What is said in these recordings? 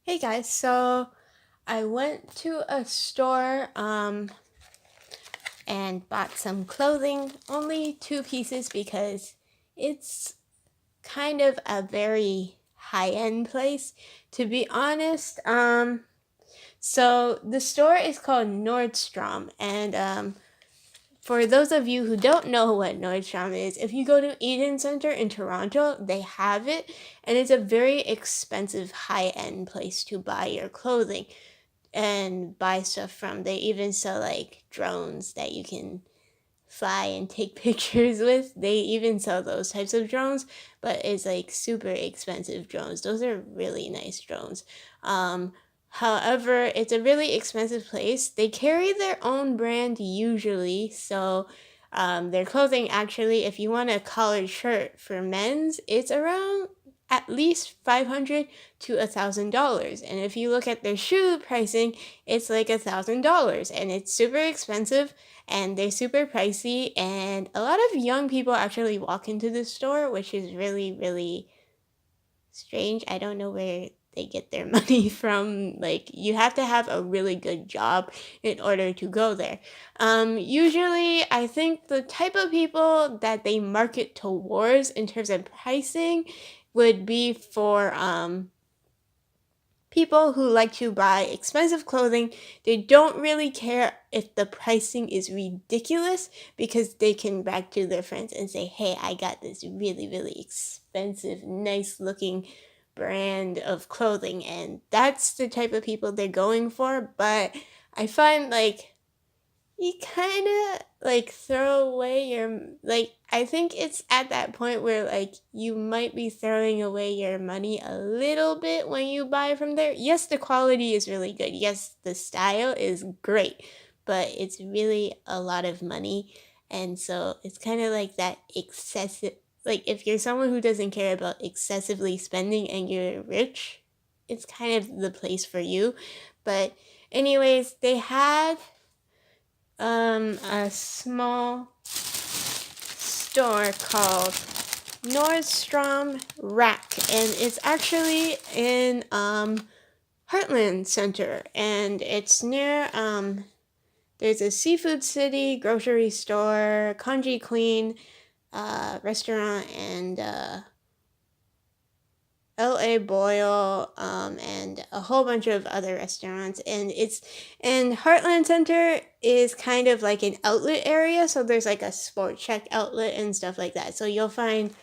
Hey guys, so I went to a store and bought some clothing, only 2 pieces because it's kind of a very high-end place, to be honest. So the store is called Nordstrom, and for those of you who don't know what Nordstrom is, if you go to Eden Center in Toronto, they have it, and it's a very expensive high-end place to buy your clothing and buy stuff from. They even sell like drones that you can fly and take pictures with. They even sell those types of drones, but it's like super expensive drones. Those are really nice drones. However, it's a really expensive place. They carry their own brand usually, so their clothing actually, if you want a collared shirt for men's, it's around at least $500 to $1,000. And if you look at their shoe pricing, it's like $1,000, and it's super expensive and they're super pricey. And a lot of young people actually walk into the store, which is really, really strange. I don't know where they get their money from. Like, you have to have a really good job in order to go there. Usually, I think the type of people that they market towards in terms of pricing would be for people who like to buy expensive clothing. They don't really care if the pricing is ridiculous because they can brag to their friends and say, hey, I got this really, really expensive, nice looking brand of clothing. And that's the type of people they're going for. But I find like you kind of like throw away your, like, I think it's at that point where like you might be throwing away your money a little bit when you buy from there. Yes, the quality is really good. Yes, the style is great, but it's really a lot of money. And so it's kind of like that excessive, like if you're someone who doesn't care about excessively spending and you're rich, it's kind of the place for you. But anyways, they had a small store called Nordstrom Rack, and it's actually in Heartland Center, and it's near there's a Seafood City grocery store, Kanji Queen restaurant, and LA Boyle, and a whole bunch of other restaurants. And Heartland Center is kind of like an outlet area, so there's like a Sport Check outlet and stuff like that. So you'll find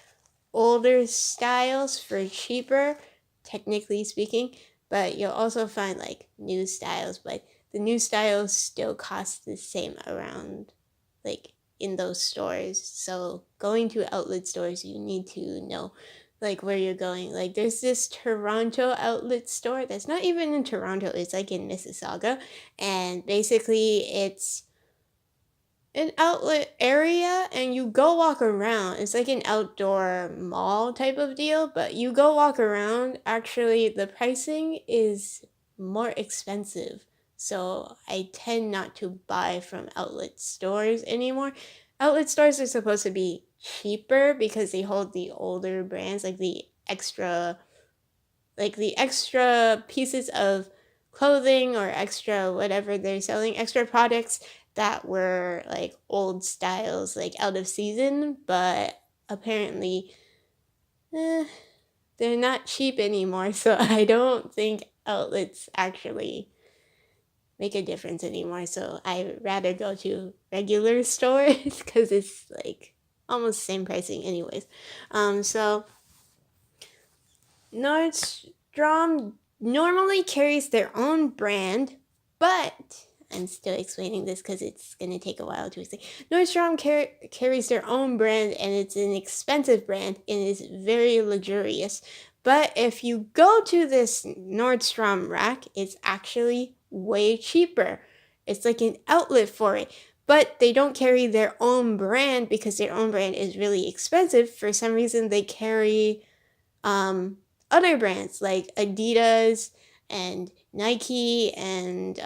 older styles for cheaper, technically speaking, but you'll also find like new styles, but the new styles still cost the same around, like, in those stores. So going to outlet stores, you need to know like where you're going. Like there's this Toronto outlet store that's not even in Toronto, it's like in Mississauga, and basically it's an outlet area and you go walk around. It's like an outdoor mall type of deal, but you go walk around. Actually, the pricing is more expensive. So I tend not to buy from outlet stores anymore. Outlet stores are supposed to be cheaper because they hold the older brands, like the extra pieces of clothing or extra whatever they're selling, extra products that were like old styles, like out of season, but apparently they're not cheap anymore. So I don't think outlets actually make a difference anymore. So I rather go to regular stores because it's like almost same pricing anyways. So Nordstrom normally carries their own brand, but I'm still explaining this because it's going to take a while to explain. Nordstrom carries their own brand, and it's an expensive brand and is very luxurious. But if you go to this Nordstrom rack, it's actually way cheaper. It's like an outlet for it. But they don't carry their own brand because their own brand is really expensive. For some reason, they carry other brands like Adidas and Nike and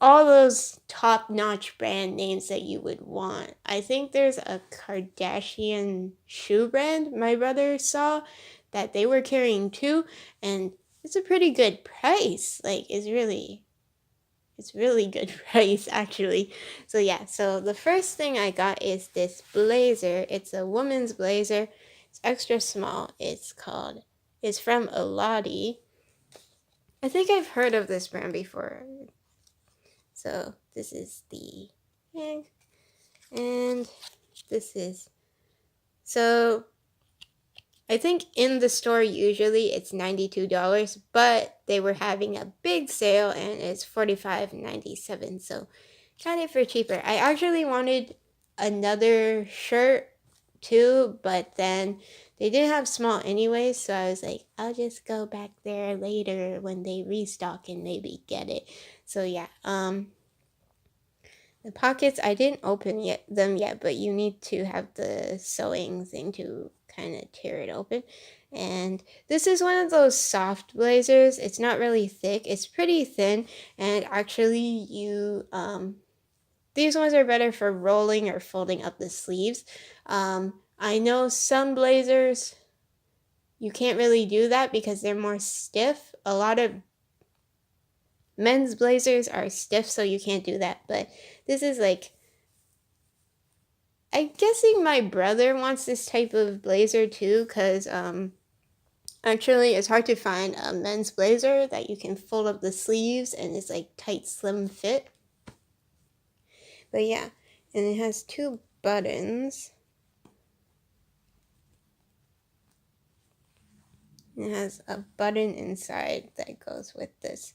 all those top-notch brand names that you would want. I think there's a Kardashian shoe brand my brother saw that they were carrying too, and it's a pretty good price. Like, it's really good price actually. So yeah, so the first thing I got is this blazer. It's a woman's blazer. It's extra small. It's from Eladi. I think I've heard of this brand before. So this is the tag, and this is, so I think in the store usually it's $92, but they were having a big sale and it's $45.97. So got it for cheaper. I actually wanted another shirt too, but then they didn't have small anyways, so I was like, I'll just go back there later when they restock and maybe get it. So yeah, the pockets, I didn't open them yet, but you need to have the sewing thing to kind of tear it open. And this is one of those soft blazers. It's not really thick. It's pretty thin, and actually these ones are better for rolling or folding up the sleeves. I know some blazers, you can't really do that because they're more stiff. A lot of men's blazers are stiff, so you can't do that. But this is like, I'm guessing my brother wants this type of blazer too, because actually it's hard to find a men's blazer that you can fold up the sleeves and it's like tight, slim fit. But yeah, and it has 2 buttons. It has a button inside that goes with this,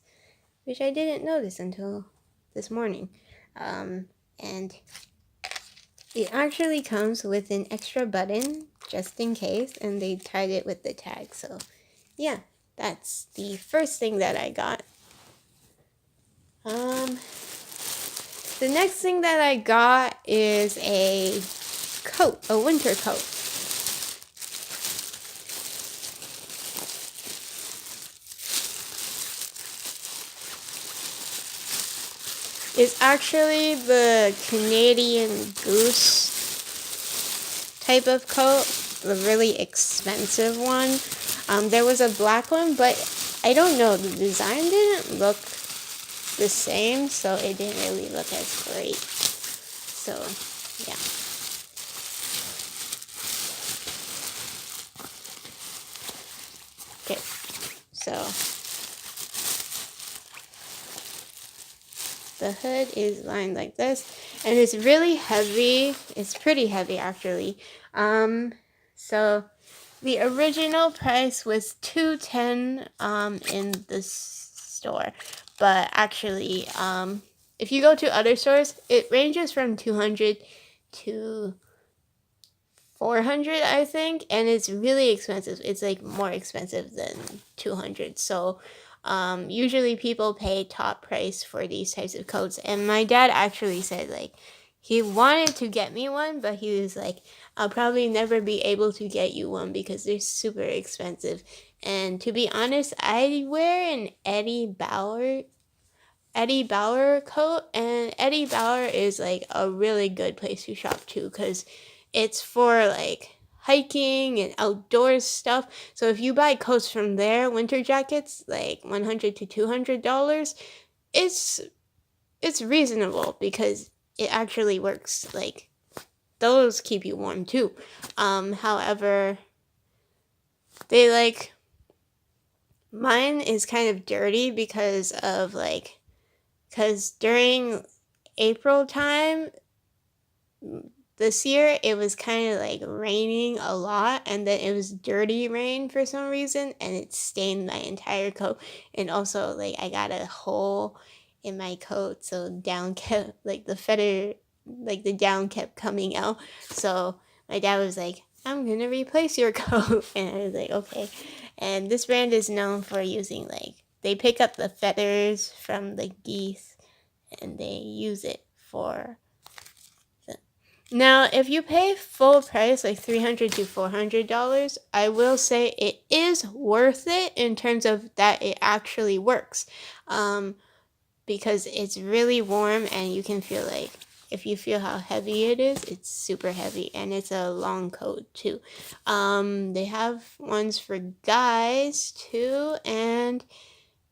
which I didn't notice until this morning. And it actually comes with an extra button just in case, and they tied it with the tag. So yeah, that's the first thing that I got. The next thing that I got is a coat, a winter coat. It's actually the Canadian Goose type of coat, the really expensive one. There was a black one, but I don't know, the design didn't look the same, so it didn't really look as great. So yeah. Okay, so the hood is lined like this, and it's really heavy. It's pretty heavy actually. So the original price was $210 in the store, but actually if you go to other stores, it ranges from $200 to $400, I think, and it's really expensive. It's like more expensive than $200. So usually people pay top price for these types of coats, and my dad actually said like he wanted to get me one, but he was like, I'll probably never be able to get you one because they're super expensive. And to be honest, I wear an Eddie Bauer coat, and Eddie Bauer is like a really good place to shop too, because it's for like hiking and outdoors stuff. So if you buy coats from there, winter jackets, like $100 to $200, it's reasonable because it actually works. Like those keep you warm too. However, they like, mine is kind of dirty because during April time this year, it was kind of like raining a lot, and then it was dirty rain for some reason, and it stained my entire coat. And also, like, I got a hole in my coat, so down kept, like, the feather, like, the down kept coming out. So my dad was like, I'm gonna replace your coat. And I was like, okay. And this brand is known for using, like, they pick up the feathers from the geese and they use it for the... Now, if you pay full price, like $300 to $400, I will say it is worth it in terms of that it actually works. Because it's really warm and you can feel like if you feel how heavy it is, it's super heavy, and it's a long coat too. They have ones for guys too, and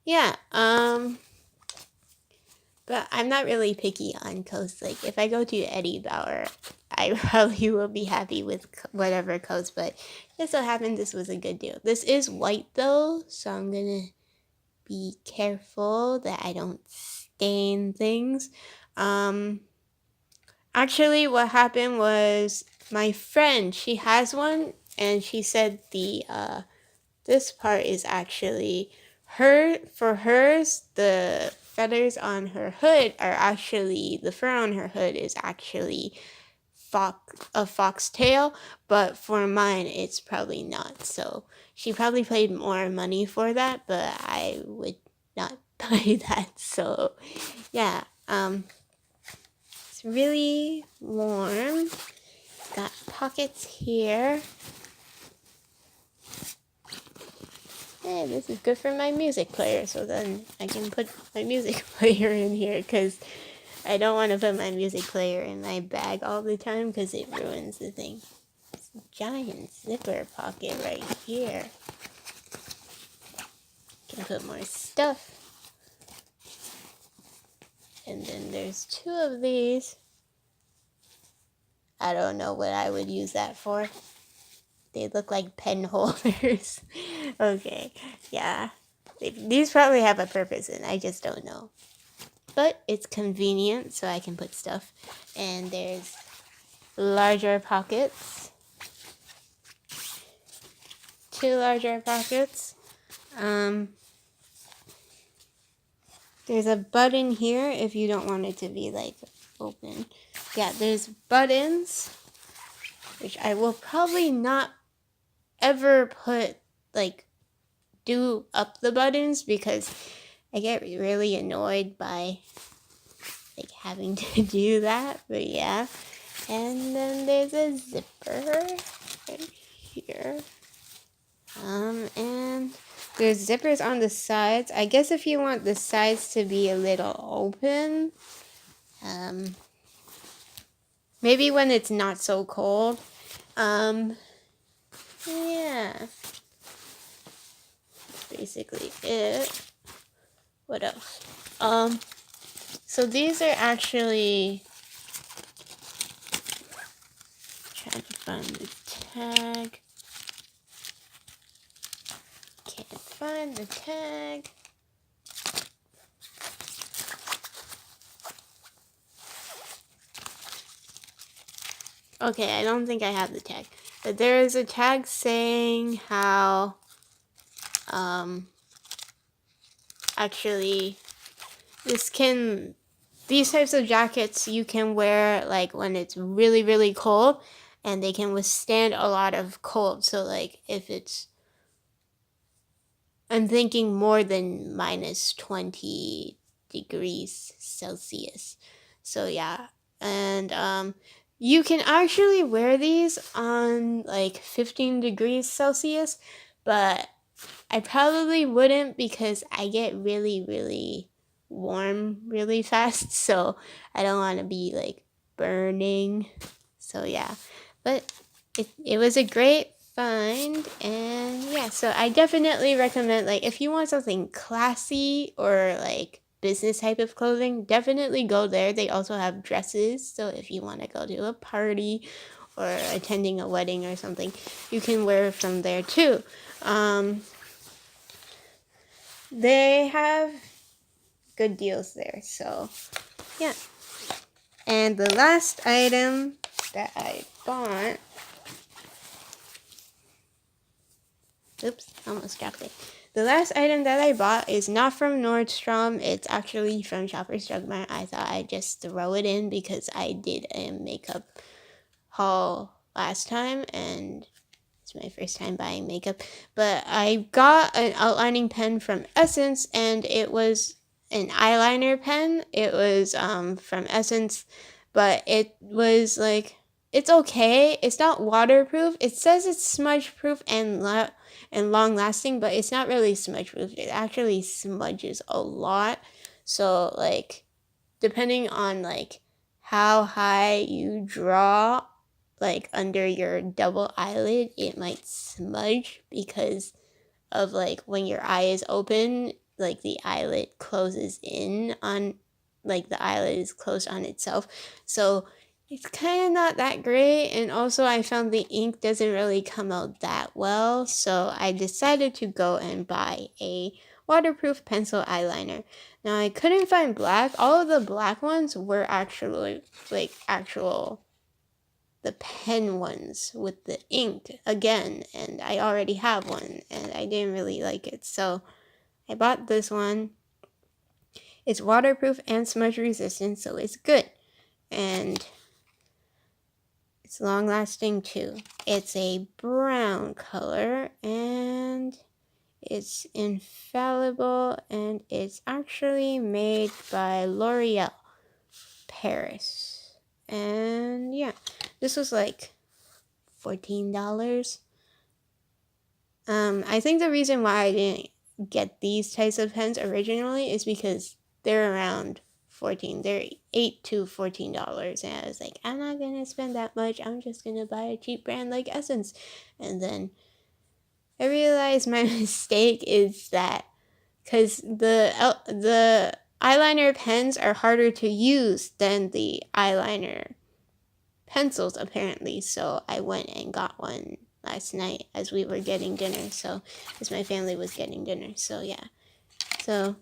yeah, but I'm not really picky on coats. Like, if I go to Eddie Bauer, I probably will be happy with whatever coats, but it so happened this was a good deal. This is white though, so I'm gonna be careful that I don't stain things. Actually, what happened was my friend, she has one, and she said this part is actually for hers, the feathers on her hood are actually, the fur on her hood is actually a foxtail, but for mine it's probably not. So she probably paid more money for that, but I would not buy that. So yeah, it's really warm. It's got pockets here. Hey, this is good for my music player, so then I can put my music player in here, because I don't want to put my music player in my bag all the time because it ruins the thing. It's a giant zipper pocket right here. Can put more stuff. And then there's 2 of these. I don't know what I would use that for. They look like pen holders. Okay, yeah. These probably have a purpose, and I just don't know. But it's convenient, so I can put stuff. And there's larger pockets. 2 larger pockets. There's a button here if you don't want it to be like open. Yeah, there's buttons, which I will probably not ever put, like, do up the buttons, because I get really annoyed by, like, having to do that. But yeah, and then there's a zipper right here, and there's zippers on the sides. I guess if you want the sides to be a little open, maybe when it's not so cold. Yeah, that's basically it. What else? So these are actually, trying to find the tag. Can't find the tag. Okay, I don't think I have the tag. But there is a tag saying how, actually, these types of jackets you can wear, like, when it's really, really cold, and they can withstand a lot of cold. So, like, if it's, I'm thinking more than minus 20 degrees Celsius. So, yeah. And, you can actually wear these on, like, 15 degrees Celsius, but I probably wouldn't, because I get really, really warm really fast, so I don't want to be, like, burning. So yeah, but it was a great find, and yeah, so I definitely recommend, like, if you want something classy or, like, business type of clothing, definitely go there. They also have dresses, so if you want to go to a party or attending a wedding or something, you can wear from there too. They have good deals there, so yeah. And the last item that I bought, oops, almost dropped it. The last item that I bought is not from Nordstrom. It's actually from Shoppers Drug Mart. I thought I'd just throw it in because I did a makeup haul last time, and it's my first time buying makeup. But I got an outlining pen from Essence, and it was an eyeliner pen. It was from Essence, but it was, like, it's okay. It's not waterproof. It says it's smudge proof and long lasting, but it's not really smudge proof. It actually smudges a lot. So, like, depending on, like, how high you draw, like under your double eyelid, it might smudge because of like when your eye is open, like the eyelid closes in on, like the eyelid is closed on itself. So it's kind of not that great. And also I found the ink doesn't really come out that well. So I decided to go and buy a waterproof pencil eyeliner. Now I couldn't find black. All of the black ones were actually like actual the pen ones with the ink again, and I already have one and I didn't really like it, so I bought this one. It's waterproof and smudge resistant, so it's good, and it's long lasting too. It's a brown color and it's infallible, and it's actually made by L'Oreal Paris. And yeah, this was like $14. I think the reason why I didn't get these types of pens originally is because they're around 14. They're $8 to $14, and I was like, I'm not gonna spend that much. I'm just gonna buy a cheap brand like Essence. And then I realized my mistake is that because the eyeliner pens are harder to use than the eyeliner pencils apparently, so I went and got one last night as we were getting dinner, so as my family was getting dinner. So yeah, so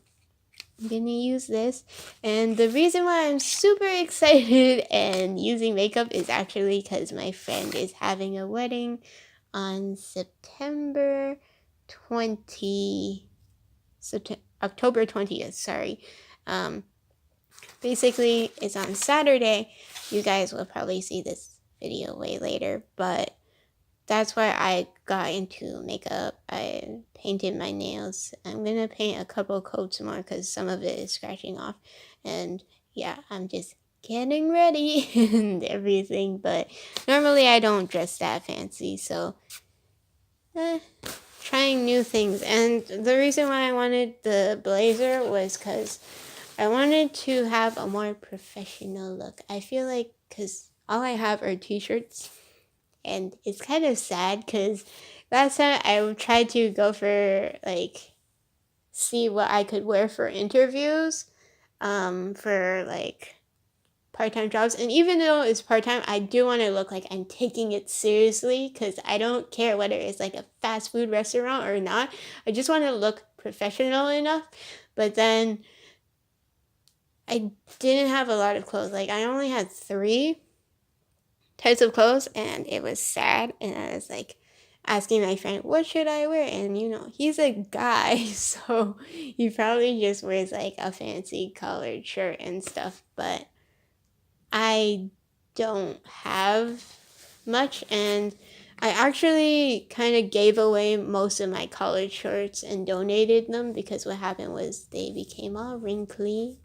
I'm gonna use this, and the reason why I'm super excited and using makeup is actually because my friend is having a wedding on October 20th, sorry. Basically, it's on Saturday. You guys will probably see this video way later, but that's why I got into makeup. I painted my nails. I'm gonna paint a couple coats more because some of it is scratching off. And yeah, I'm just getting ready and everything, but normally I don't dress that fancy, so trying new things. And the reason why I wanted the blazer was because I wanted to have a more professional look. I feel like because all I have are t-shirts, and it's kind of sad because last time I tried to go for like see what I could wear for interviews, for like part-time jobs, and even though it's part-time, I do want to look like I'm taking it seriously because I don't care whether it's like a fast food restaurant or not. I just want to look professional enough. But then I didn't have a lot of clothes. Like I only had 3 types of clothes, and it was sad. And I was like asking my friend, what should I wear? And you know, he's a guy, so he probably just wears like a fancy colored shirt and stuff. But I don't have much, and I actually kind of gave away most of my college shirts and donated them because what happened was they became all wrinkly.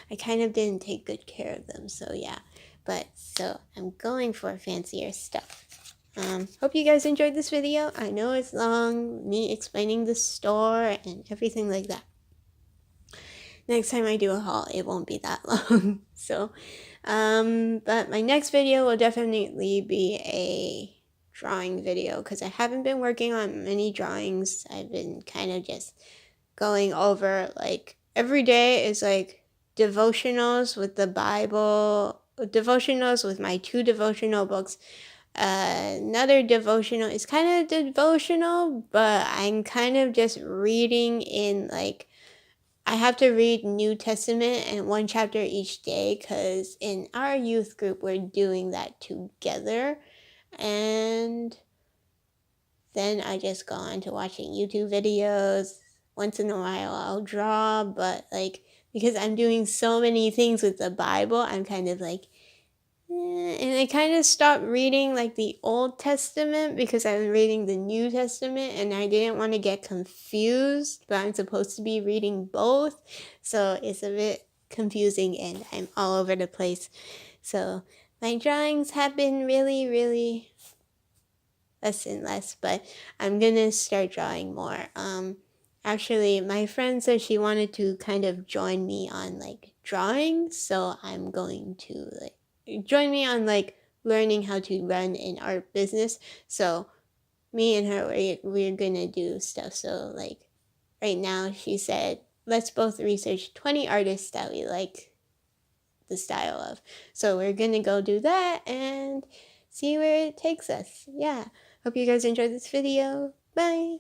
I kind of didn't take good care of them, so yeah. But so I'm going for fancier stuff. Hope you guys enjoyed this video. I know it's long, me explaining the store and everything like that. Next time I do a haul, it won't be that long. So, but my next video will definitely be a drawing video because I haven't been working on many drawings. I've been kind of just going over, like, every day is like devotionals with the Bible, devotionals with my 2 devotional books. Another devotional is kind of devotional, but I'm kind of just reading in like, I have to read New Testament and 1 chapter each day because in our youth group we're doing that together. And then I just go on to watching YouTube videos. Once in a while I'll draw, but like because I'm doing so many things with the Bible, I'm kind of like, and I kind of stopped reading like the Old Testament because I was reading the New Testament and I didn't want to get confused, but I'm supposed to be reading both, so it's a bit confusing and I'm all over the place. So my drawings have been really less and less, but I'm gonna start drawing more. Actually, my friend said she wanted to kind of join me on like drawing, so I'm going to like join me on like learning how to run an art business. So me and her, we're gonna do stuff. So like right now she said, let's both research 20 artists that we like the style of. So we're gonna go do that and see where it takes us. Yeah. Hope you guys enjoyed this video. Bye.